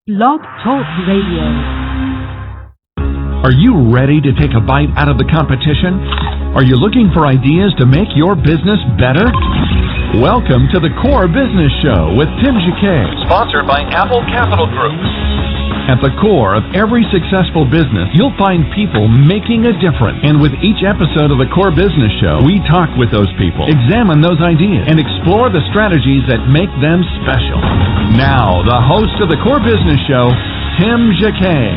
Blog Talk Radio. Are you ready to take a bite out of the competition? Are you looking for ideas to make your business better? Welcome to the Core Business Show with Tim Jacquet, sponsored by Apple Capital Group. At the core of every successful business, you'll find people making a difference. And with each episode of the Core Business Show, we talk with those people, examine those ideas, and explore the strategies that make them special. Now, the host of the Core Business Show, Tim Jacquet.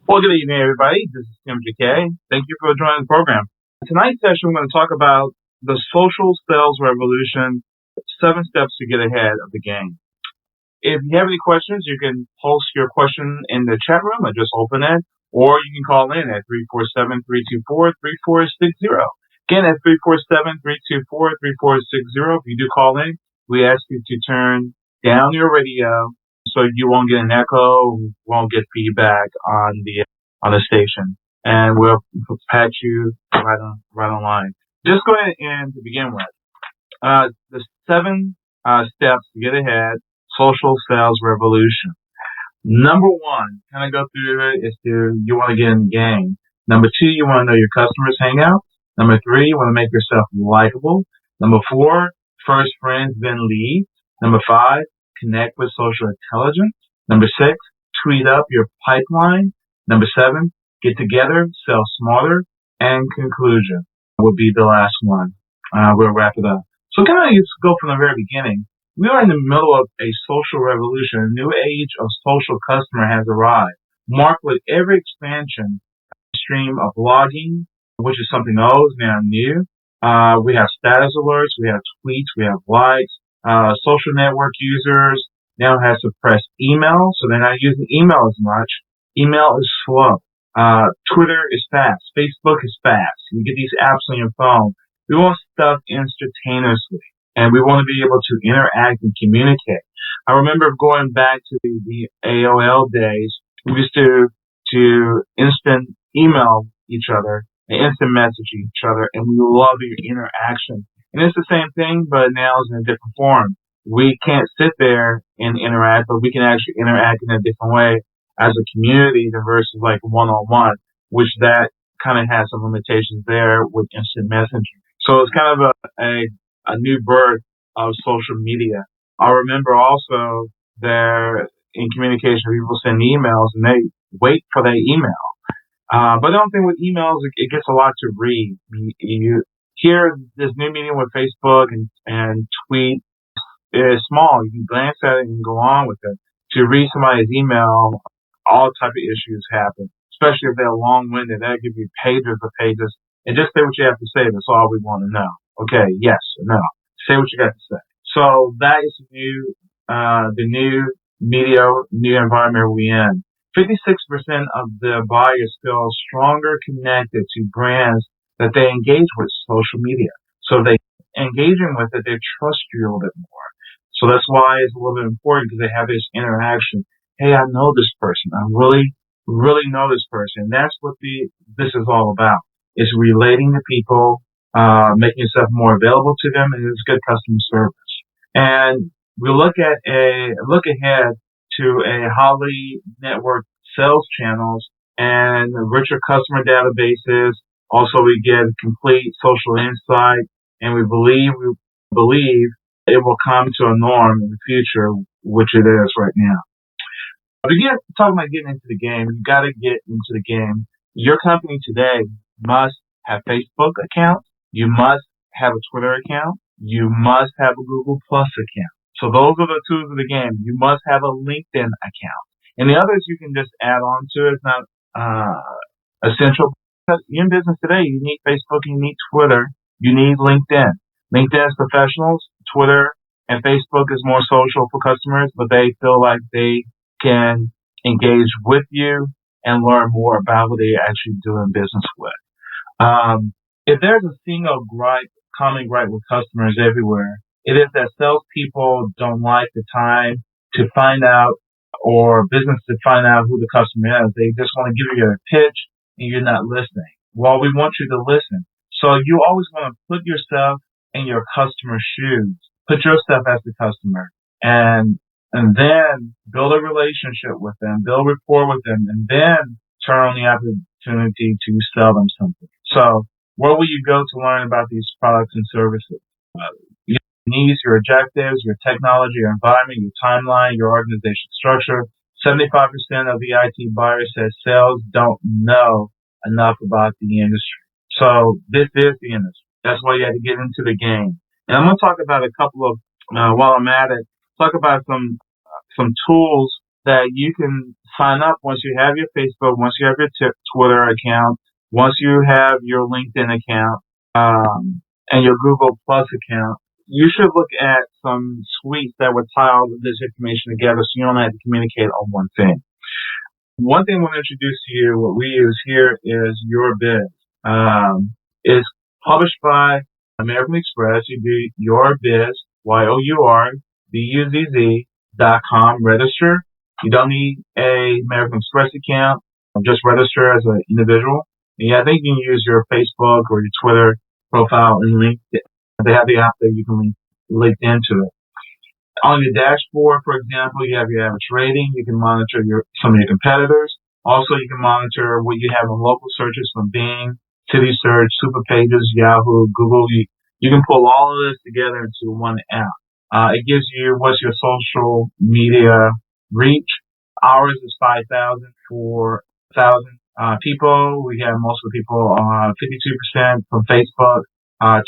Well, good evening, everybody. This is Tim Jacquet. Thank you for joining the program. Tonight's session, we're going to talk about the social sales revolution, 7 steps to get ahead of the game. If you have any questions, you can post your question in the chat room. I just open it, or you can call in at 347-324-3460. Again, at 347-324-3460. If you do call in, we ask you to turn down your radio so you won't get an echo, won't get feedback on the station, and we'll patch you right on line. Just go ahead and to begin with. The 7 steps to get ahead, social sales revolution. Number 1, kind of go through it, is you want to get in the game. Number 2, you want to know your customers' hangouts. Number 3, you want to make yourself likable. Number 4, first friends, then leads. Number 5, connect with social intelligence. Number 6, tweet up your pipeline. Number 7, get together, sell smarter. And conclusion would be the last one. We'll wrap it up. So kind of just go from the very beginning. We are in the middle of a social revolution. A new age of social customer has arrived, marked with every expansion stream of blogging, which is something always now new. We have status alerts, we have tweets, we have likes. Social network users now have suppressed email, so they're not using email as much. Email is slow. Twitter is fast. Facebook is fast. You get these apps on your phone. We want stuff instantaneously, and we want to be able to interact and communicate. I remember going back to the AOL days. We used to instant email each other and instant message each other, and we love your interaction. And it's the same thing, but now it's in a different form. We can't sit there and interact, but we can actually interact in a different way as a community versus like one-on-one, which that kind of has some limitations there with instant messaging. So it's kind of a new birth of social media. I remember also there in communication, people send emails and they wait for their email. But the only thing with emails, it gets a lot to read. You hear this new medium with Facebook and tweet is small. You can glance at it and go on with it. To read somebody's email, all type of issues happen, especially if they're long-winded. They'll give you pages of pages. And just say what you have to say. That's all we want to know. Okay, yes or no. Say what you got to say. So that is the new media, new environment we're in. 56% of the buyers feel stronger connected to brands that they engage with social media. So they engaging with it, they trust you a little bit more. So that's why it's a little bit important, because they have this interaction. Hey, I know this person. I really, really know this person. That's what this is all about. It's relating to people, making yourself more available to them, and it's good customer service. And we look ahead to a highly networked sales channels and richer customer databases. Also, we get complete social insight, and we believe it will come to a norm in the future, which it is right now. Again, talking about getting into the game, you got to get into the game. Your company today must have Facebook account. You must have a Twitter account. You must have a Google Plus account. So those are the tools of the game. You must have a LinkedIn account. And the others you can just add on to it. It's not essential. Because you're in business today, you need Facebook, you need Twitter, you need LinkedIn. LinkedIn is professionals. Twitter and Facebook is more social for customers, but they feel like they can engage with you and learn more about what they're actually doing business with. If there's a single common gripe with customers everywhere, it is that salespeople don't like the time to find out, or business to find out who the customer is. They just want to give you a pitch and you're not listening. Well, we want you to listen. So you always want to put yourself in your customer's shoes. put yourself as the customer, and then build a relationship with them, build rapport with them, and then turn on the opportunity to sell them something. So where will you go to learn about these products and services? Your needs, your objectives, your technology, your environment, your timeline, your organization structure. 75% of the IT buyers said sales don't know enough about the industry. So this is the industry. That's why you have to get into the game. And I'm going to talk about a couple of, while I'm at it, talk about some tools that you can sign up once you have your Facebook, once you have your Twitter account, once you have your LinkedIn account, and your Google Plus account. You should look at some suites that would tie all of this information together so you don't have to communicate on one thing. One thing I want to introduce to you, what we use here is YourBiz. It's published by American Express. You do YourBiz, YourBuzz.com, register. You don't need a American Express account. Just register as an individual. And I think you can use your Facebook or your Twitter profile and LinkedIn. They have the app that you can link into it. On your dashboard, for example, you have your average rating. You can monitor some of your competitors. Also, you can monitor what you have in local searches from Bing, CitySearch, Superpages, Yahoo, Google. You can pull all of this together into one app. It gives you what's your social media reach. Ours is 5,000 for 1,000 people. We have most of the people 52% from Facebook.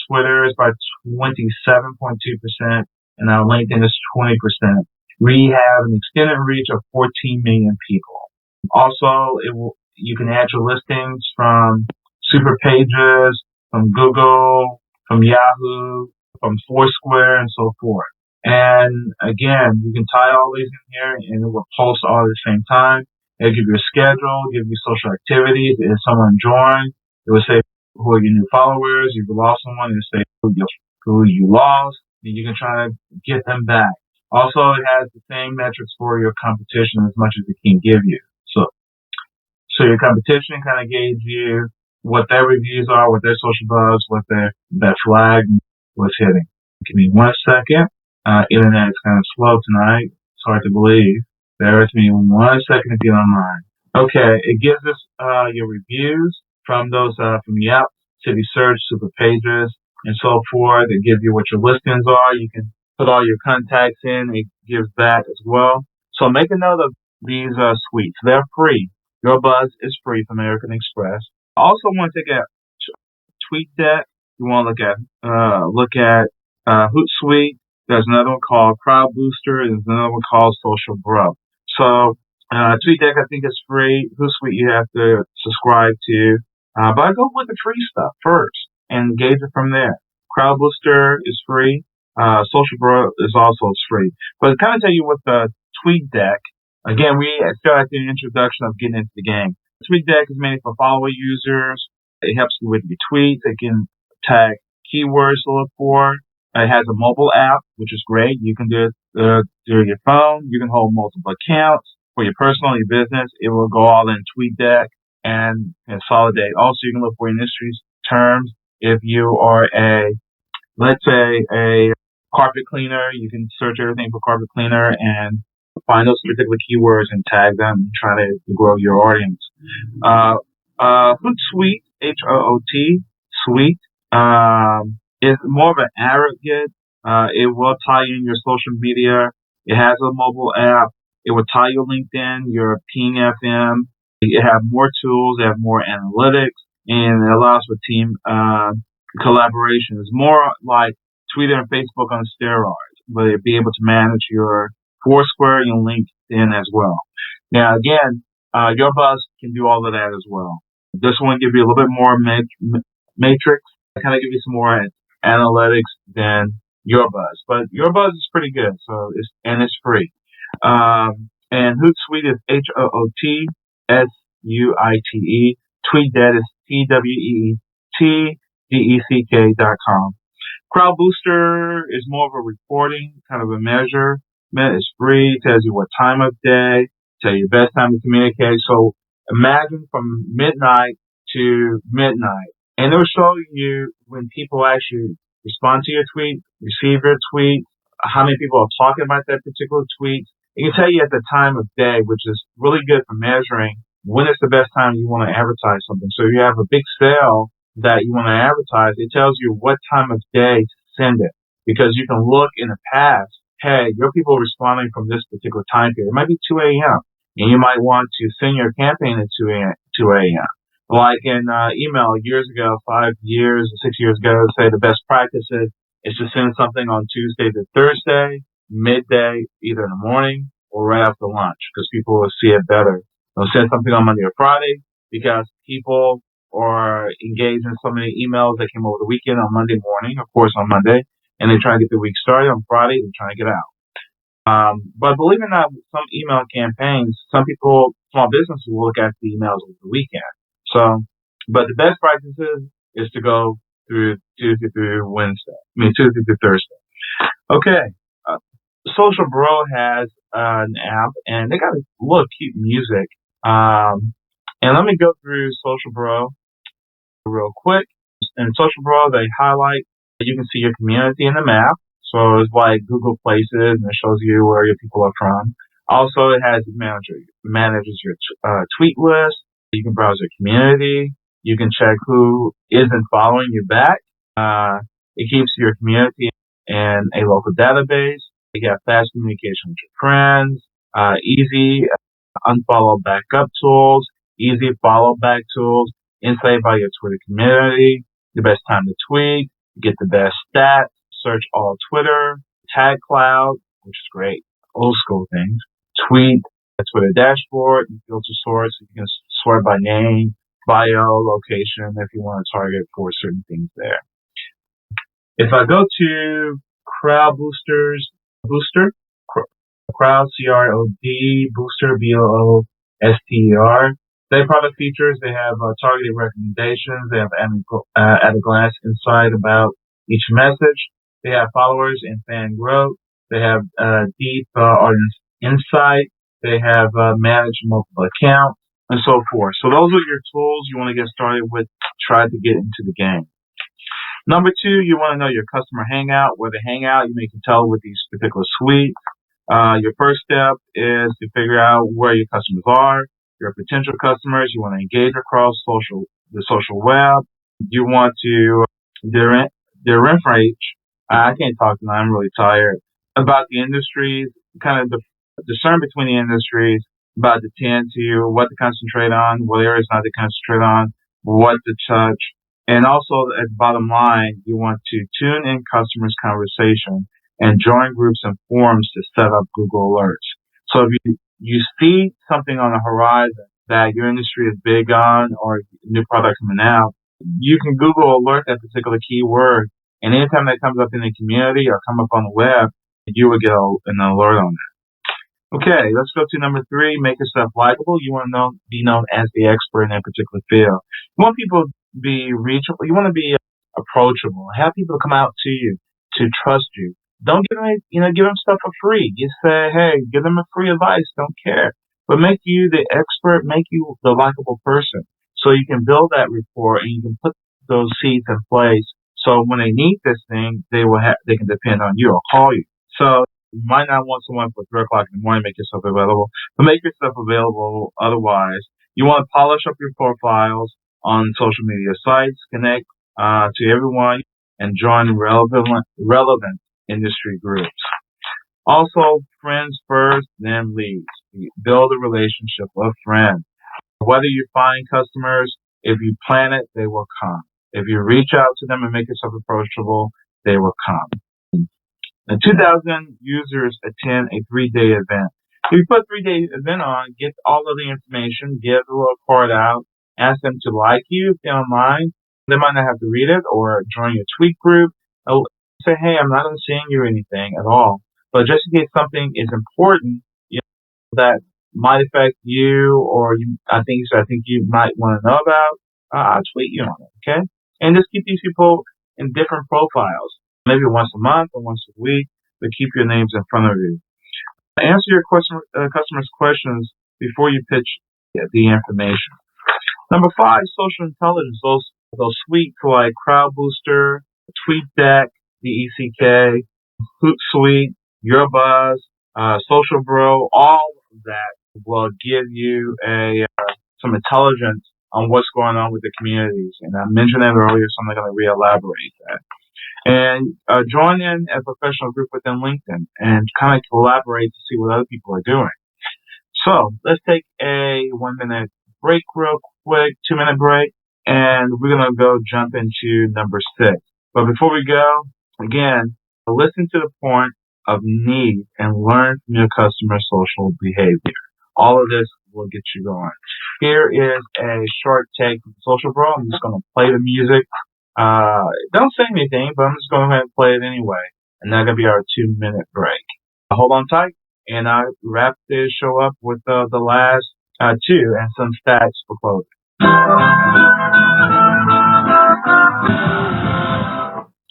Twitter is by 27.2%, and our LinkedIn is 20%. We have an extended reach of 14 million people. Also, you can add your listings from Superpages, from Google, from Yahoo, from Foursquare, and so forth. And again, you can tie all these in here, and it will post all at the same time. It'll give you a schedule, give you social activities. If someone joined, it will say who are your new followers. If you lost someone, it will say who you lost. And you can try to get them back. Also, it has the same metrics for your competition as much as it can give you. So your competition kind of gauge you what their reviews are, what their social buzz, what their flag was hitting. Give me 1 second. Internet is kind of slow tonight. It's hard to believe. Bear with me 1 second if you don't mind. Okay, it gives us your reviews from those from Yelp, CitySearch, Superpages, and so forth. It gives you what your listings are. You can put all your contacts in. It gives that as well. So make a note of these suites. They're free. YourBuzz is free from American Express. I also want to take a TweetDeck. You want to look at Hootsuite. There's another one called CrowdBooster. There's another one called Social Bro. So TweetDeck, I think, is free. Hootsuite, you have to subscribe to. But I go with the free stuff first and gauge it from there. CrowdBooster is free. Social Bro is also free. But to kind of tell you what the TweetDeck, again, we still at the introduction of getting into the game. TweetDeck is mainly for follower users. It helps you with your tweets. It can tag keywords to look for. It has a mobile app, which is great. You can do it through your phone. You can hold multiple accounts for your personal and your business. It will go all in TweetDeck and consolidate. Also, you can look for industry terms. If you are let's say a carpet cleaner, you can search everything for carpet cleaner and find those particular keywords and tag them and try to grow your audience. Hootsuite, Hoot, Suite, is more of an aggregate. It will tie in your social media. It has a mobile app. It will tie your LinkedIn, your Ping FM. It have more tools. It have more analytics, and it allows for team collaboration. It's more like Twitter and Facebook on steroids, but it'll be able to manage your Foursquare and your LinkedIn as well. Now, again, YourBuzz can do all of that as well. This one gives you a little bit more matrix, kind of give you some more analytics than YourBuzz, but YourBuzz is pretty good. So it's free. And Hootsuite is HOOTSUITE. TweetDeck is TweetDeck.com. CrowdBooster is more of a reporting, kind of a measure. It's free, tells you what time of day, tell you the best time to communicate. So imagine from midnight to midnight. And it'll show you when people actually respond to your tweet, receive your tweet, how many people are talking about that particular tweet. It can tell you at the time of day, which is really good for measuring when is the best time you want to advertise something. So if you have a big sale that you want to advertise, it tells you what time of day to send it. Because you can look in the past, hey, your people are responding from this particular time period. It might be 2 a.m. And you might want to send your campaign at 2 a.m. Like in email years ago, 5 years, 6 years ago, say the best practices is to send something on Tuesday to Thursday, midday, either in the morning or right after lunch, because people will see it better. They'll send something on Monday or Friday because people are engaged in so many emails that came over the weekend on Monday morning, of course on Monday, and they try to get the week started on Friday. They're trying to get out. But believe it or not, some email campaigns, some people, small businesses will look at the emails over the weekend. So, but the best practices is to go through Tuesday through Tuesday through Thursday. Okay. Social Bro has an app, and they got a little cute music. And let me go through Social Bro real quick. In Social Bro, they highlight, you can see your community in the map. So it's like Google Places, and it shows you where your people are from. Also, it has manages your tweet list. You can browse your community. You can check who isn't following you back. It keeps your community in a local database. You got fast communication with your friends, easy unfollow backup tools, easy follow back tools, insight about your Twitter community, the best time to tweet, get the best stats, search all Twitter, Tag Cloud, which is great, old school things, tweet, a Twitter dashboard, and filter sort, so you can sort by name, bio, location, if you want to target for certain things there. If I go to Crowd Booster, Crowd, C-R-O-D, Booster, B-O-O-S-T-E-R. They have product features. They have targeted recommendations. They have at a glance insight about each message. They have followers and fan growth. They have deep audience insight. They have managed multiple accounts and so forth. So those are your tools you want to get started with. Try to get into the game. Number 2, you want to know your customer hangout, where they hang out. You can tell with these particular suites. Your first step is to figure out where your customers are, your potential customers. You want to engage across the social web. You want to differentiate. I can't talk tonight. I'm really tired. About the industries, kind of discern between the industries, about the tend to, what to concentrate on, what areas not to concentrate on, what to touch. And also at the bottom line, you want to tune in customers' conversation and join groups and forums to set up Google Alerts. So if you see something on the horizon that your industry is big on or new product coming out, you can Google alert that particular keyword. And anytime that comes up in the community or come up on the web, you will get an alert on that. Okay, let's go to number 3, make yourself likable. You want to be known as the expert in that particular field. You want people to be reachable. You want to be approachable. Have people come out to you to trust you. Don't give them stuff for free. You say, hey, give them a free advice. Don't care. But make you the expert, make you the likable person. So you can build that rapport and you can put those seeds in place. So when they need this thing, they can depend on you or call you. So you might not want someone for 3 o'clock in the morning to make yourself available, but make yourself available otherwise. You want to polish up your profiles on social media sites, connect to everyone, and join relevant industry groups. Also, friends first, then leads. Build a relationship with friends. Whether you find customers, if you plan it, they will come. If you reach out to them and make yourself approachable, they will come. And 2,000 users attend a 3-day event. If you put a 3-day event on, get all of the information, give a little card out, ask them to like you if they're online. They might not have to read it or join your tweet group. Say, hey, I'm not seeing you or anything at all. But just in case something is important, that might affect you or I think you might want to know about, I'll tweet you on it, okay? And just keep these people in different profiles. Maybe once a month or once a week, but keep your names in front of you. Answer your customers' questions before you pitch the information. Number 5, social intelligence. Those suites like Crowd Booster, TweetDeck, the ECK, Hootsuite, YourBuzz, Social Bro, all of that will give you some intelligence on what's going on with the communities. And I mentioned that earlier, so I'm not going to re-elaborate that. And join in a professional group within LinkedIn and kind of collaborate to see what other people are doing. So let's take a 1 minute break real quick, 2 minute break, and we're going to go jump into number 6. But before we go, again, listen to the point of need and learn from your customer social behavior. All of this will get you going. Here is a short take from Social Bro. I'm just going to play the music. Don't say anything, but I'm just going to go ahead and play it anyway. And that's going to be our 2 minute break. Hold on tight, and I'll wrap this show up with the last 2 and some stats for closing.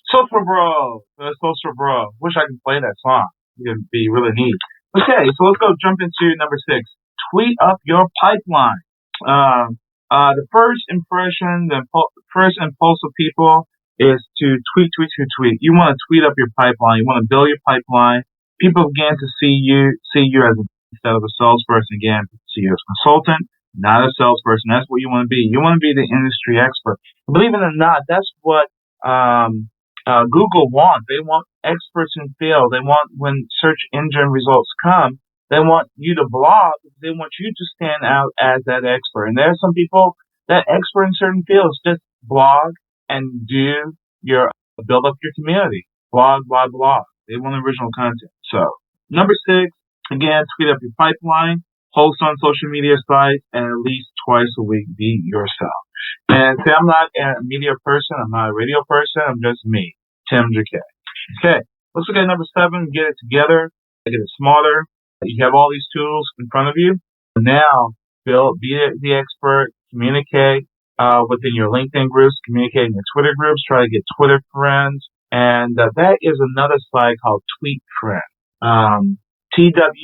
Social Bro. Wish I could play that song. It'd be really neat. Okay, so let's go jump into number 6. Tweet up your pipeline. The first impression, the first impulse of people is to tweet. You want to tweet up your pipeline. You want to build your pipeline. People begin to see you as instead of a salesperson. Again, see you as a consultant, not a salesperson. That's what you want to be. You want to be the industry expert. Believe it or not, that's what Google wants. They want experts in field. They want, when search engine results come, they want you to blog. They want you to stand out as that expert. And there are some people that expert in certain fields. Just blog and build up your community. Blog. They want original content. So number 6, again, tweet up your pipeline, post on social media sites, and at least twice a week, be yourself. And say, I'm not a media person. I'm not a radio person. I'm just me, Tim JK. Okay, let's look at number 7. Get it together. Get it smarter. You have all these tools in front of you. Now, be the expert. Communicate within your LinkedIn groups. Communicate in your Twitter groups. Try to get Twitter friends. And that is another site called TweetFriend. TWINDS,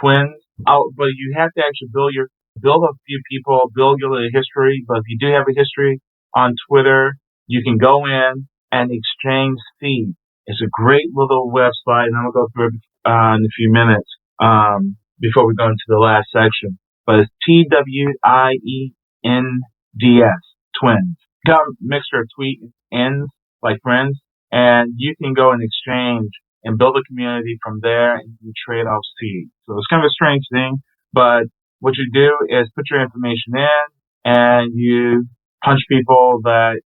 twins. But you have to actually build a few people, build your little history. But if you do have a history on Twitter, you can go in and exchange feeds. It's a great little website, and I'm going to go through it in a few minutes before we go into the last section. But it's TWIENDS, twins. Got a mixture of tweet ends, like friends, and you can go and exchange and build a community from there, and you trade off seeds. So it's kind of a strange thing, but what you do is put your information in, and you punch people that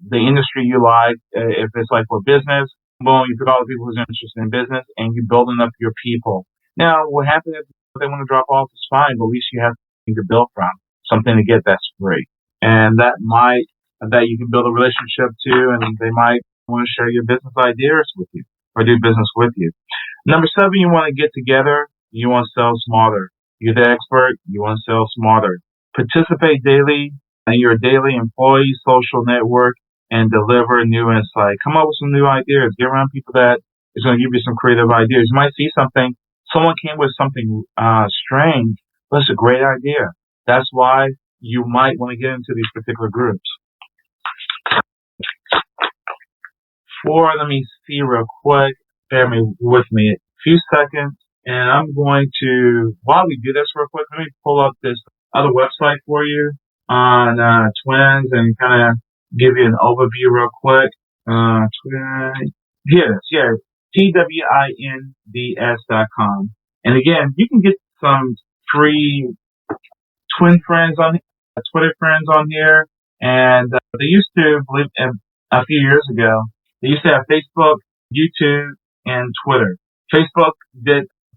the industry you like. If it's like for business, boom, you put all the people who's interested in business, and you building up your people. Now, what happens if they want to drop off? It's fine, but at least you have something to build from, something to get that's free, and that you can build a relationship to, and they might want to share your business ideas with you or do business with you. Number 7, you want to get together. You want to sell smarter. You're the expert. You want to sell smarter. Participate daily in your daily employee social network and deliver new insight. Come up with some new ideas. Get around people that is going to give you some creative ideas. You might see something. Someone came with something strange, but it's a great idea. That's why you might want to get into these particular groups. 4, let me see real quick. Bear with me a few seconds. And I'm going to, while we do this real quick, let me pull up this other website for you on twins and kind of give you an overview real quick. Here it is. Yeah, TWINDS.com. And again, you can get some free twin friends on Twitter friends on here. And they used to, a few years ago, they used to have Facebook, YouTube, and Twitter. Facebook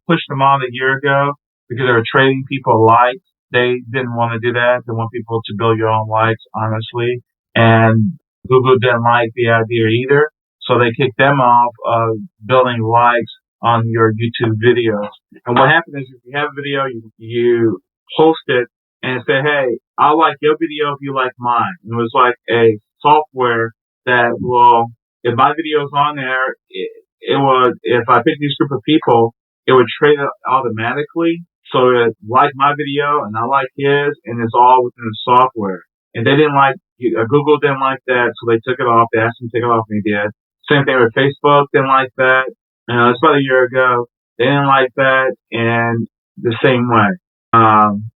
pushed them on a year ago because they were trading people likes. They didn't want to do that. They want people to build your own likes, honestly. And Google didn't like the idea either. So they kicked them off of building likes on your YouTube videos. And what happened is if you have a video, you post it and say, hey, I like your video if you like mine. And it was like a software that will, if my video is on there, it would, if I pick this group of people, it would trade it automatically. So it like my video and I like his, and it's all within the software. And they didn't like, Google didn't like that, so they took it off. They asked them to take it off, and they did. Same thing with Facebook. Didn't like that. It's about a year ago. They didn't like that, and the same way.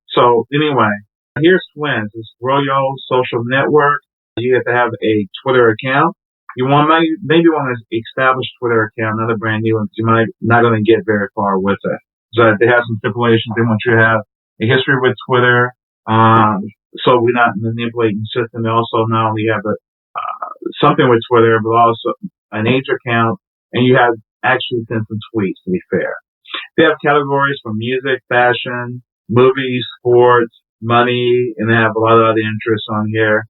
So anyway, here's Twins. It's Royal Social Network. You have to have a Twitter account. You maybe want to establish Twitter account, another brand new one, because you might not going to get very far with it. So they have some stipulations. They want you to have a history with Twitter, so we're not manipulating the system. They also not only have something with Twitter, but also an age account, and you have actually sent some tweets, to be fair. They have categories from music, fashion, movies, sports, money, and they have a lot of other interests on here.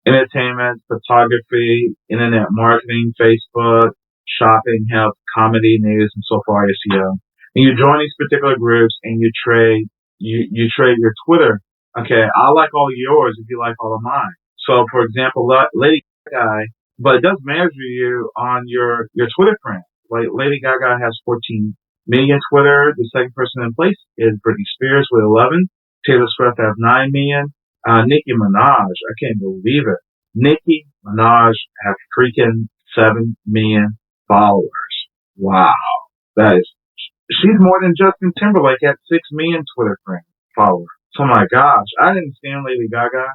Entertainment, photography, internet marketing, Facebook, shopping, health, comedy, news, and so far SEO. And you join these particular groups and you trade your Twitter. Okay, I like all of yours if you like all of mine. So, for example, Lady Gaga, but it does measure you on your Twitter friends. Like Lady Gaga has 14 million Twitter. The second person in place is Britney Spears with 11. Taylor Swift has 9 million. Nicki Minaj, I can't believe it. Nicki Minaj has freaking 7 million followers. Wow. She's more than Justin Timberlake at 6 million Twitter followers. Oh my gosh. I didn't stand Lady Gaga.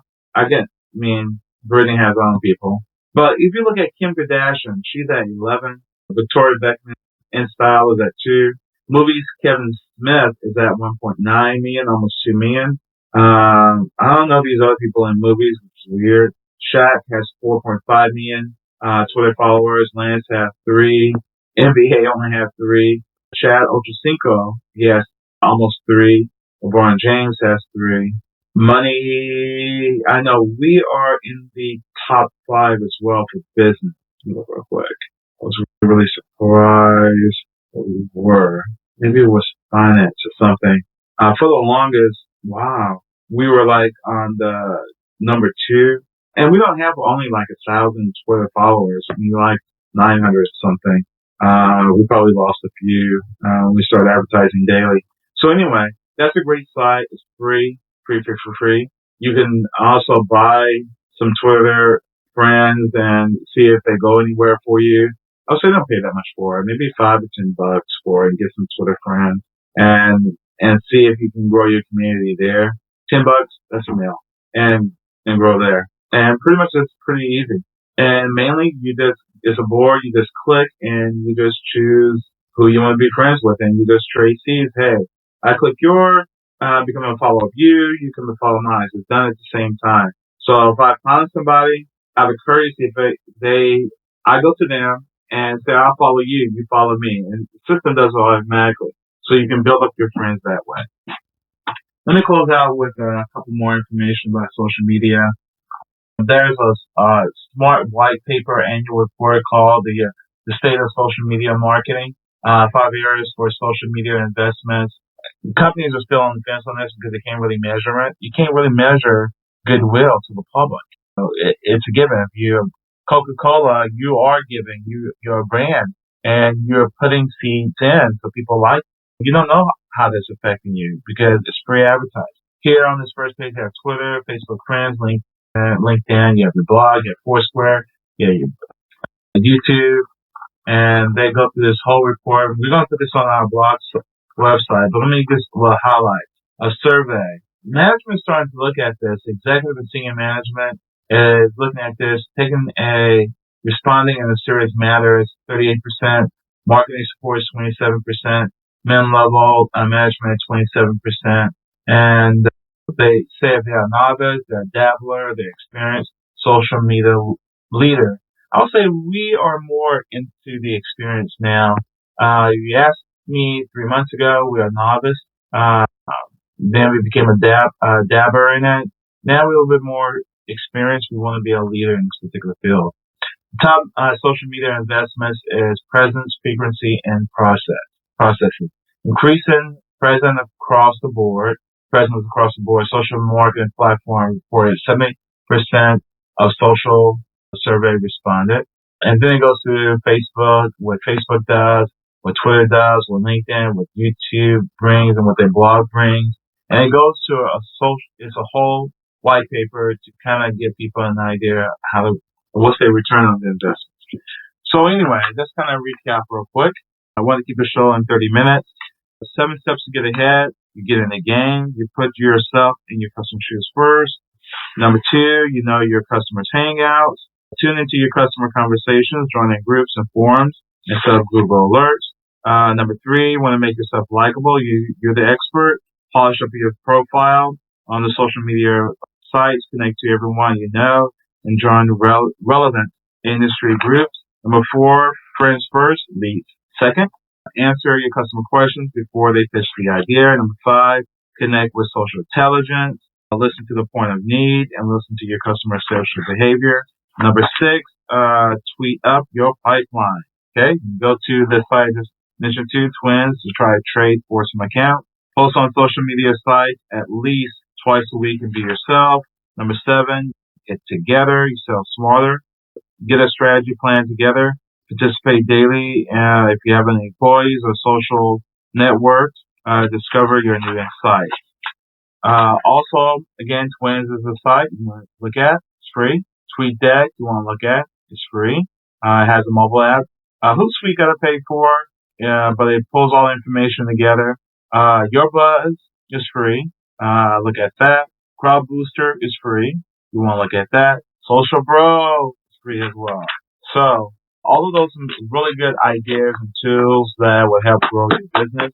Britney has her own people. But if you look at Kim Kardashian, she's at 11. Victoria Beckham in style is at 2. Movies, Kevin Smith is at 1.9 million, almost 2 million. I don't know these other people in movies, which is weird. Shaq has 4.5 million Twitter followers. Lance has 3. NBA only has 3. Chad Ochocinco, he has almost 3. LeBron James has 3. Money, I know we are in the top 5 as well for business. Let me look real quick. I was really surprised what we were. Maybe it was finance or something. For the longest, wow, we were like on the number 2. And we don't have only like 1,000 Twitter followers. Like 900 or something. We probably lost a few. We started advertising daily. So anyway, that's a great site. It's free. Free. You can also buy some Twitter friends and see if they go anywhere for you. I'll say don't pay that much for it. Maybe $5 to $10 for it and get some Twitter friends and see if you can grow your community there. $10, that's a meal. And grow there. And pretty much it's pretty easy. And mainly it's a board, you just click and you just choose who you want to be friends with and you just trade seeds. Hey, I click your become a follow up you come to follow mine. It's done at the same time. So if I find somebody out of courtesy, I go to them and say, I'll follow you, you follow me. And the system does it automatically. So you can build up your friends that way. Let me close out with a couple more information about social media. There's a smart white paper annual report called the State of Social Media Marketing. 5 areas for social media investments. Companies are still on the fence on this because they can't really measure it. You can't really measure goodwill to the public. So it's a given. If you're Coca-Cola, you are giving. You're a brand, and you're putting seeds in so people like it. You don't know how that's affecting you because it's free advertising. Here on this first page, you have Twitter, Facebook Friends, LinkedIn. You have your blog, you have Foursquare, you have your YouTube, and they go through this whole report. We're going to put this on our blog website, but let me just highlight a survey. Management's starting to look at this. Executive and senior management is looking at this, responding in a serious matter is 38%, marketing support is 27%, mid-level management is 27%, and they say if they're a novice, they're a dabbler, they're experienced social media leader. I'll say we are more into the experience now. You asked me 3 months ago, we are novice. Then we became a dabber in it. Now we're a little bit more experienced. We want to be a leader in this particular field. Top social media investments is presence, frequency, and processes. Increasing presence across the board. Social marketing platform reported 70% of social survey responded. And then it goes to Facebook, what Facebook does, what Twitter does, what LinkedIn, what YouTube brings, and what their blog brings. And it goes to it's a whole white paper to kind of give people an idea what's their return on the investment. So anyway, let's kind of recap real quick. I want to keep the show in 30 minutes. 7 steps to get ahead. You get in the game. You put yourself in your customer shoes first. Number 2, you know your customers' hangouts. Tune into your customer conversations. Join in groups and forums instead of Google Alerts. Number 3, you want to make yourself likable. You're the expert. Polish up your profile on the social media sites. Connect to everyone you know and join relevant industry groups. Number 4, friends first, leads second. Answer your customer questions before they pitch the idea. Number 5, connect with social intelligence. Listen to the point of need and listen to your customer social behavior. Number 6, tweet up your pipeline. Okay, go to the site I just mentioned to Twins to try to trade for some account. Post on social media sites at least twice a week and be yourself. Number 7, get together. You sell smarter. Get a strategy plan together. Participate daily. If you have any employees or social networks, discover your new insights. Also, again, Twins is a site you want to look at. It's free. TweetDeck you want to look at. It's free. It has a mobile app. Hootsuite got to pay for, but it pulls all the information together. YourBuzz is free. Look at that. Crowd Booster is free. You want to look at that. Social Bro is free as well. So, all of those are really good ideas and tools that will help grow your business.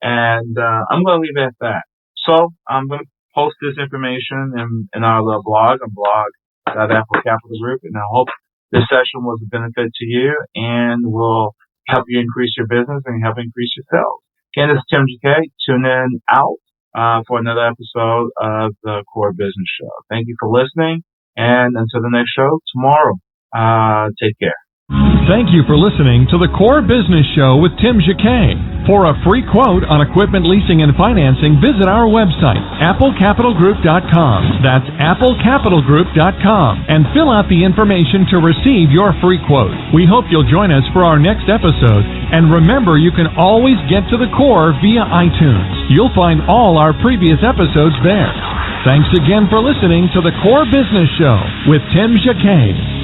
And I'm going to leave it at that. So I'm going to post this information in our little blog, on blog.Apple Capital Group, and I hope this session was a benefit to you and will help you increase your business and help increase your sales. Again, this is Tim GK. Tune in out for another episode of the Core Business Show. Thank you for listening, and until the next show tomorrow, take care. Thank you for listening to the Core Business Show with Tim Jacquet. For a free quote on equipment leasing and financing, visit our website, applecapitalgroup.com. That's applecapitalgroup.com. And fill out the information to receive your free quote. We hope you'll join us for our next episode. And remember, you can always get to the core via iTunes. You'll find all our previous episodes there. Thanks again for listening to the Core Business Show with Tim Jacquet.